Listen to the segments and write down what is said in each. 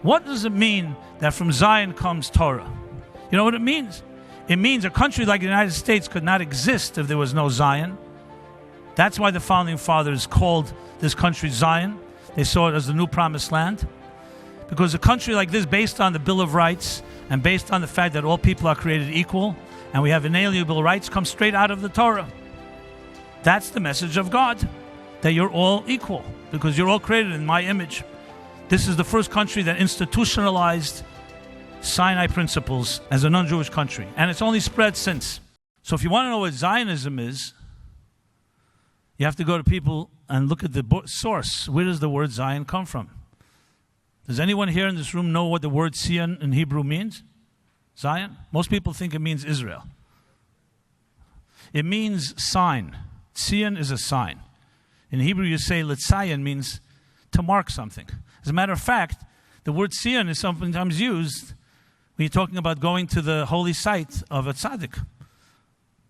What does it mean that from Zion comes Torah? You know what it means? It means a country like the United States could not exist if there was no Zion. That's why the founding fathers called this country Zion. They saw it as the new promised land. Because a country like this, based on the Bill of Rights and based on the fact that all people are created equal and we have inalienable rights, comes straight out of the Torah. That's the message of God, that you're all equal because you're all created in my image. This is the first country that institutionalized Sinai principles as a non-Jewish country, and it's only spread since. So if you want to know what Zionism is, you have to go to people and look at the source. Where does the word Zion come from? Does anyone here in this room know what the word Zion in Hebrew means? Zion? Most people think it means Israel. It means sign. Zion is a sign. In Hebrew you say Letzayin means to mark something. As a matter of fact, the word Zion is sometimes used when you're talking about going to the holy site of a tzaddik.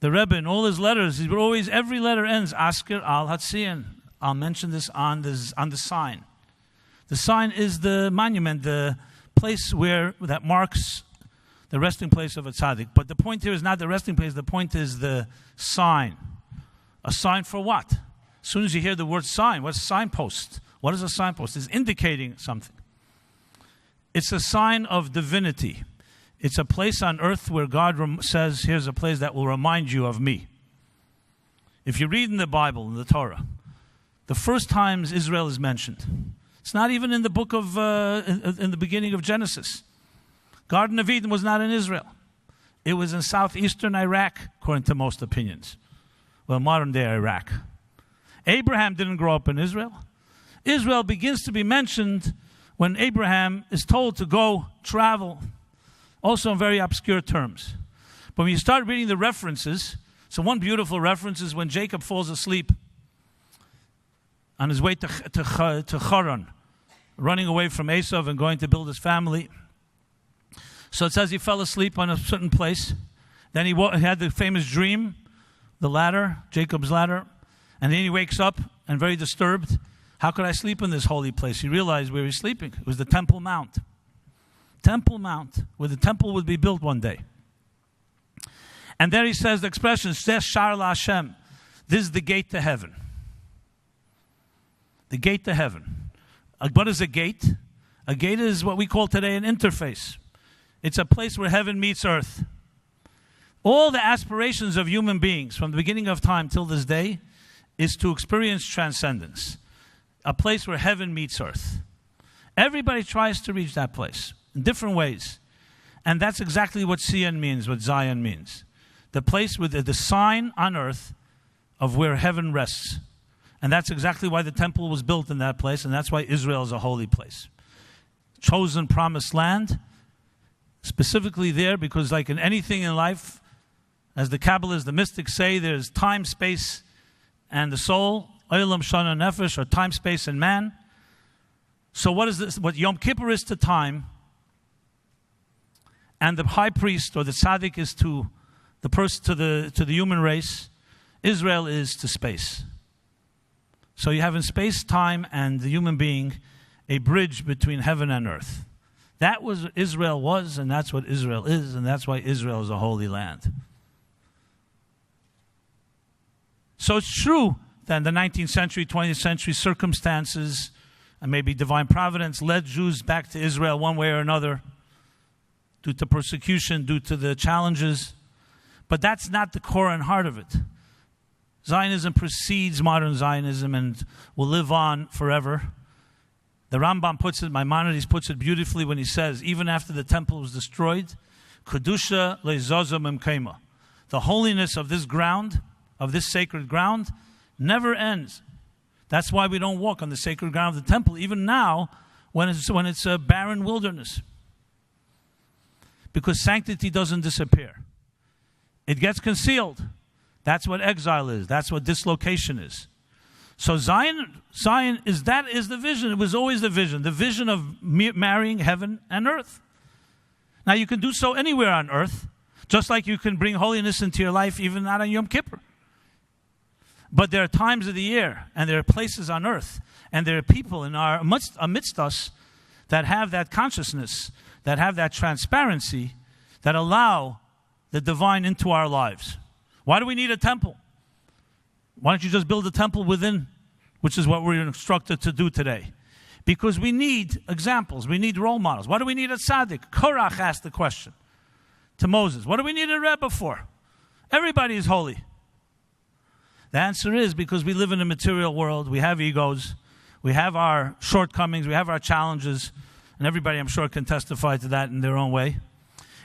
The Rebbe, in all his letters, every letter ends, Asker al Hatzion. I'll mention this on the sign. The sign is the monument, the place that marks the resting place of a tzaddik. But the point here is not the resting place, the point is the sign. A sign for what? As soon as you hear the word sign, what's a signpost? What is a signpost? It's indicating something. It's a sign of divinity. It's a place on earth where God says, here's a place that will remind you of me. If you read in the Bible, in the Torah, the first times Israel is mentioned, it's not even in the book of, in the beginning of Genesis. Garden of Eden was not in Israel. It was in southeastern Iraq, according to most opinions. Well, modern day Iraq. Abraham didn't grow up in Israel. Israel begins to be mentioned when Abraham is told to go travel, also in very obscure terms. But when you start reading the references, so one beautiful reference is when Jacob falls asleep on his way to Haran, running away from Esau and going to build his family. So it says he fell asleep on a certain place. Then he had the famous dream, the ladder, Jacob's ladder. And then he wakes up and very disturbed. How could I sleep in this holy place? He realized where he's sleeping. It was the Temple Mount. Temple Mount, where the temple would be built one day. And there he says the expression, Shar LaHashem. This is the gate to heaven. The gate to heaven. What is a gate? A gate is what we call today an interface. It's a place where heaven meets earth. All the aspirations of human beings from the beginning of time till this day is to experience transcendence. A place where heaven meets earth. Everybody tries to reach that place in different ways. And that's exactly what Zion means, what Zion means. The place with the sign on earth of where heaven rests. And that's exactly why the temple was built in that place, and that's why Israel is a holy place. Chosen promised land, specifically there, because like in anything in life, as the Kabbalists, the mystics say, there's time, space, and the soul. Olam, Shana, Nefesh, or time, space, and man. So what is this? What Yom Kippur is to time, and the high priest or the tzaddik is to the person, to the human race. Israel is to space. So you have in space, time, and the human being a bridge between heaven and earth. That was what Israel was, and that's what Israel is, and that's why Israel is a holy land. So it's true that in the 19th century, 20th century, circumstances and maybe divine providence led Jews back to Israel one way or another due to persecution, due to the challenges. But that's not the core and heart of it. Zionism precedes modern Zionism and will live on forever. The Rambam puts it, Maimonides puts it beautifully when he says, even after the temple was destroyed, Kedusha le'zozo memkema. The holiness of this ground, of this sacred ground, never ends. That's why we don't walk on the sacred ground of the temple, even now, when it's a barren wilderness. Because sanctity doesn't disappear. It gets concealed. That's what exile is. That's what dislocation is. So Zion is the vision. It was always the vision of marrying heaven and earth. Now you can do so anywhere on earth, just like you can bring holiness into your life even not on Yom Kippur. But there are times of the year, and there are places on earth, and there are people amidst us that have that consciousness, that have that transparency, that allow the divine into our lives. Why do we need a temple? Why don't you just build a temple within, which is what we're instructed to do today? Because we need examples. We need role models. Why do we need a tzaddik? Korach asked the question to Moses. What do we need a Rebbe for? Everybody is holy. The answer is because we live in a material world. We have egos. We have our shortcomings. We have our challenges. And everybody, I'm sure, can testify to that in their own way.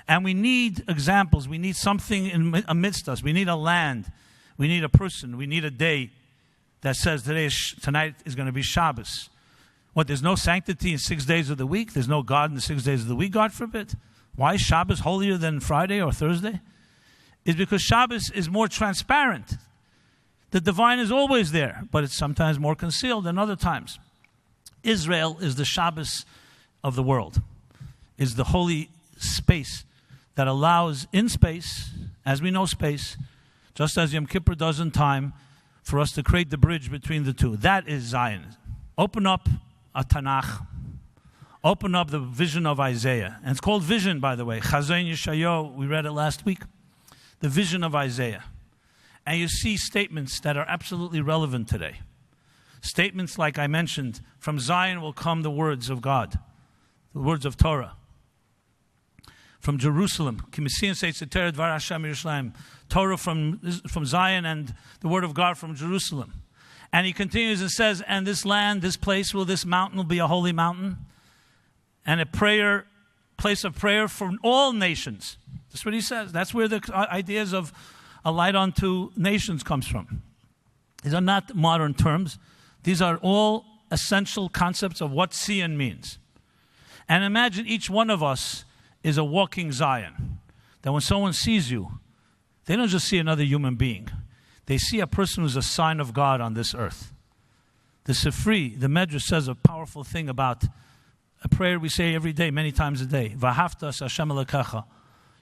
And we need examples. We need something amidst us. We need a land. We need a person. We need a day that says tonight is going to be Shabbos. What, there's no sanctity in 6 days of the week? There's no God in the 6 days of the week, God forbid? Why is Shabbos holier than Friday or Thursday? It's because Shabbos is more transparent. The divine is always there, but it's sometimes more concealed than other times. Israel is the Shabbos of the world. Is the holy space that allows in space, as we know space, just as Yom Kippur does in time, for us to create the bridge between the two. That is Zionism. Open up a Tanakh. Open up the vision of Isaiah. And it's called vision, by the way. Chazon Yeshayahu, we read it last week. The vision of Isaiah. And you see statements that are absolutely relevant today. Statements like I mentioned, from Zion will come the words of God, the words of Torah. From Jerusalem, Torah from Zion and the word of God from Jerusalem. And he continues and says, and this land, this place, this mountain will be a holy mountain and a place of prayer for all nations. That's what he says. That's where the ideas of a light unto nations comes from. These are not modern terms. These are all essential concepts of what Zion means. And imagine each one of us is a walking Zion. That when someone sees you, they don't just see another human being. They see a person who's a sign of God on this earth. The Sifri, the Medrash, says a powerful thing about a prayer we say every day, many times a day. V'ahavta Hashem Elokecha.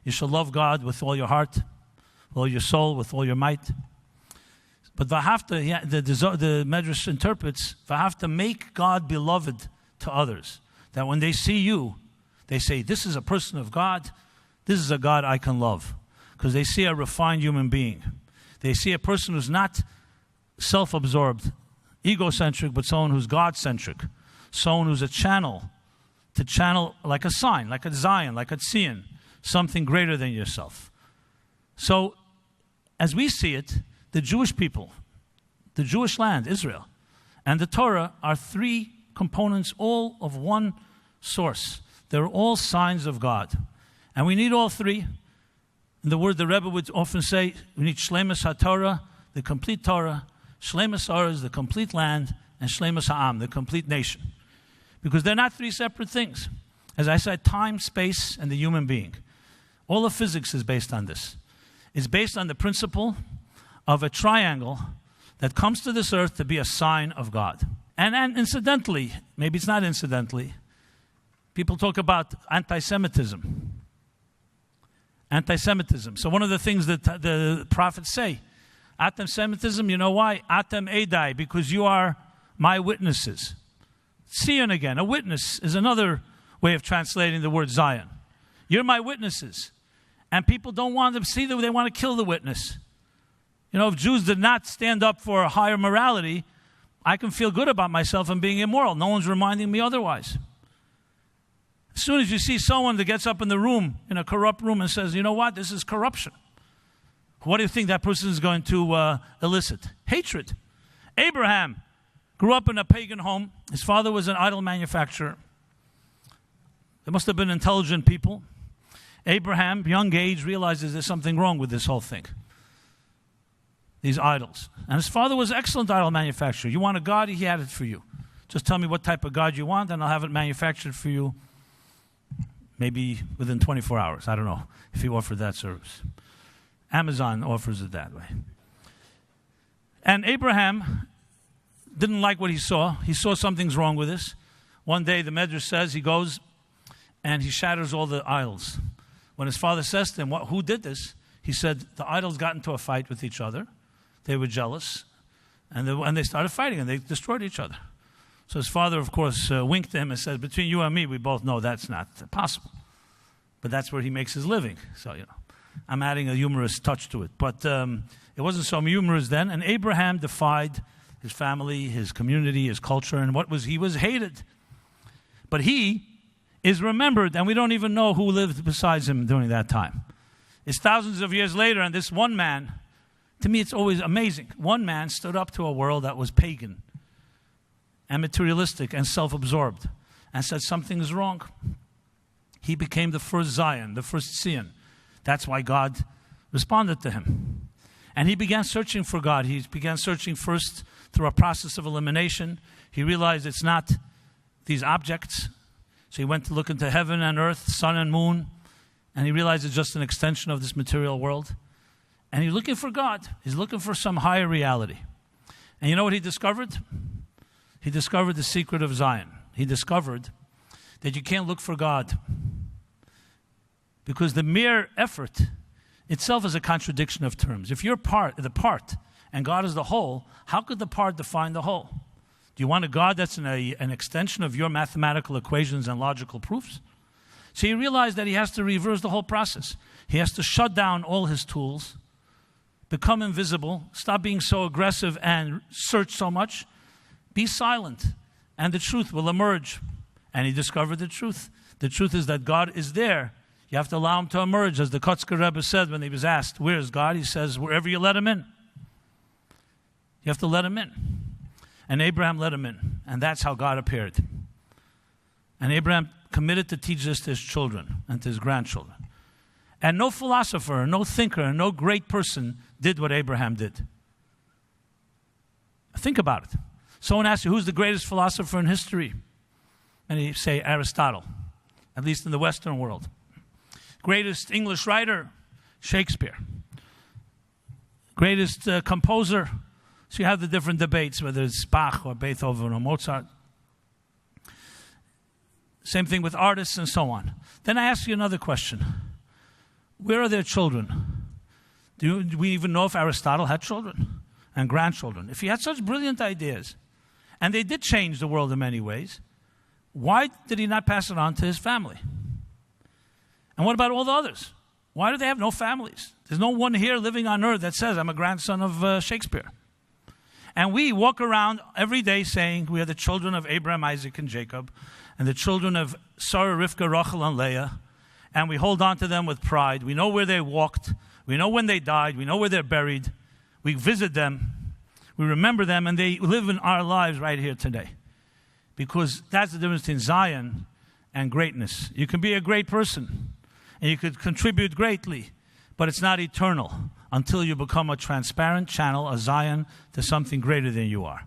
You shall love God with all your heart, with all your soul, with all your might. But v'ahavta, the Medrash interprets, v'ahavta, make God beloved to others. That when they see you, they say, this is a person of God. This is a God I can love. Because they see a refined human being. They see a person who's not self-absorbed, egocentric, but someone who's God-centric. Someone who's a channel, to channel like a sign, like a Zion, like a Tzion, something greater than yourself. So, as we see it, the Jewish people, the Jewish land, Israel, and the Torah are three components, all of one source. They're all signs of God. And we need all three. And the word the Rebbe would often say, we need Shleimus HaTorah, the complete Torah, Shleimus Ha'aretz, the complete land, and Shleimus Ha'am, the complete nation. Because they're not three separate things. As I said, time, space, and the human being. All of physics is based on this. It's based on the principle of a triangle that comes to this earth to be a sign of God. And incidentally, maybe it's not incidentally, people talk about anti-Semitism. Anti-Semitism. So one of the things that the prophets say, Atem-Semitism, you know why? Atem Edai, because you are my witnesses. Zion again, a witness is another way of translating the word Zion. You're my witnesses. And people don't want to see that, they want to kill the witness. You know, if Jews did not stand up for a higher morality, I can feel good about myself and being immoral. No one's reminding me otherwise. As soon as you see someone that gets up in the room, in a corrupt room, and says, you know what, this is corruption. What do you think that person is going to elicit? Hatred. Abraham grew up in a pagan home. His father was an idol manufacturer. They must have been intelligent people. Abraham, young age, realizes there's something wrong with this whole thing. These idols. And his father was an excellent idol manufacturer. You want a God? He had it for you. Just tell me what type of God you want, and I'll have it manufactured for you. Maybe within 24 hours. I don't know if he offered that service. Amazon offers it that way. And Abraham didn't like what he saw. He saw something's wrong with this. One day, the Medrash says, he goes and he shatters all the idols. When his father says to him, who did this? He said, the idols got into a fight with each other. They were jealous. And they started fighting and they destroyed each other. So his father, of course, winked at him and said, between you and me, we both know that's not possible. But that's where he makes his living. So, I'm adding a humorous touch to it. But it wasn't so humorous then. And Abraham defied his family, his community, his culture, and he was hated. But he is remembered, and we don't even know who lived besides him during that time. It's thousands of years later, and this one man, to me it's always amazing, one man stood up to a world that was pagan and materialistic and self-absorbed and said something is wrong. He became the first Zion, the first Zion. That's why God responded to him. And he began searching for God. He began searching first through a process of elimination. He realized it's not these objects. So he went to look into heaven and earth, sun and moon, and he realized it's just an extension of this material world. And he's looking for God. He's looking for some higher reality. And you know what he discovered? He discovered the secret of Zion. He discovered that you can't look for God because the mere effort itself is a contradiction of terms. If you're the part and God is the whole, how could the part define the whole? Do you want a God that's an extension of your mathematical equations and logical proofs? So he realized that he has to reverse the whole process. He has to shut down all his tools, become invisible, stop being so aggressive and search so much, be silent, and the truth will emerge. And he discovered the truth. The truth is that God is there. You have to allow him to emerge. As the Kotzker Rebbe said when he was asked, where is God? He says, wherever you let him in. You have to let him in. And Abraham let him in. And that's how God appeared. And Abraham committed to teach this to his children and to his grandchildren. And no philosopher, no thinker, no great person did what Abraham did. Think about it. Someone asks you, who's the greatest philosopher in history? And you say Aristotle, at least in the Western world. Greatest English writer, Shakespeare. Greatest composer. So you have the different debates, whether it's Bach or Beethoven or Mozart. Same thing with artists and so on. Then I ask you another question. Where are their children? Do we even know if Aristotle had children and grandchildren? If he had such brilliant ideas, and they did change the world in many ways, why did he not pass it on to his family? And what about all the others? Why do they have no families? There's no one here living on earth that says, I'm a grandson of Shakespeare. And we walk around every day saying we are the children of Abraham, Isaac, and Jacob, and the children of Sarah, Rivka, Rachel, and Leah, and we hold on to them with pride. We know where they walked. We know when they died. We know where they're buried. We visit them. We remember them, and they live in our lives right here today. Because that's the difference between Zion and greatness. You can be a great person, and you could contribute greatly, but it's not eternal until you become a transparent channel, a Zion, to something greater than you are.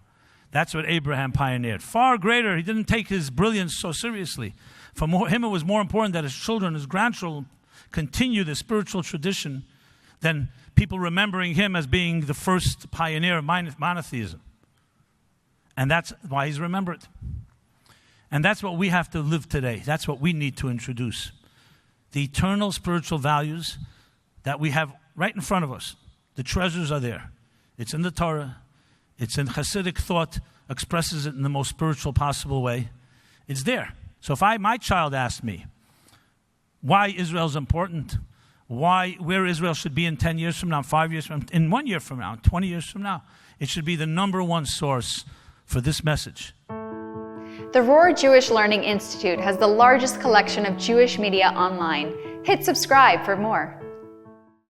That's what Abraham pioneered. Far greater. He didn't take his brilliance so seriously. For him, it was more important that his children, his grandchildren, continue the spiritual tradition than people remembering him as being the first pioneer of monotheism. And that's why he's remembered. And that's what we have to live today. That's what we need to introduce. The eternal spiritual values that we have right in front of us. The treasures are there. It's in the Torah. It's in Hasidic thought, expresses it in the most spiritual possible way. It's there. So if my child asks me why Israel's important, where Israel should be in 10 years from now, 5 years from now, in 1 year from now, 20 years from now, it should be the number one source for this message. The Rohr Jewish Learning Institute has the largest collection of Jewish media online. Hit subscribe for more.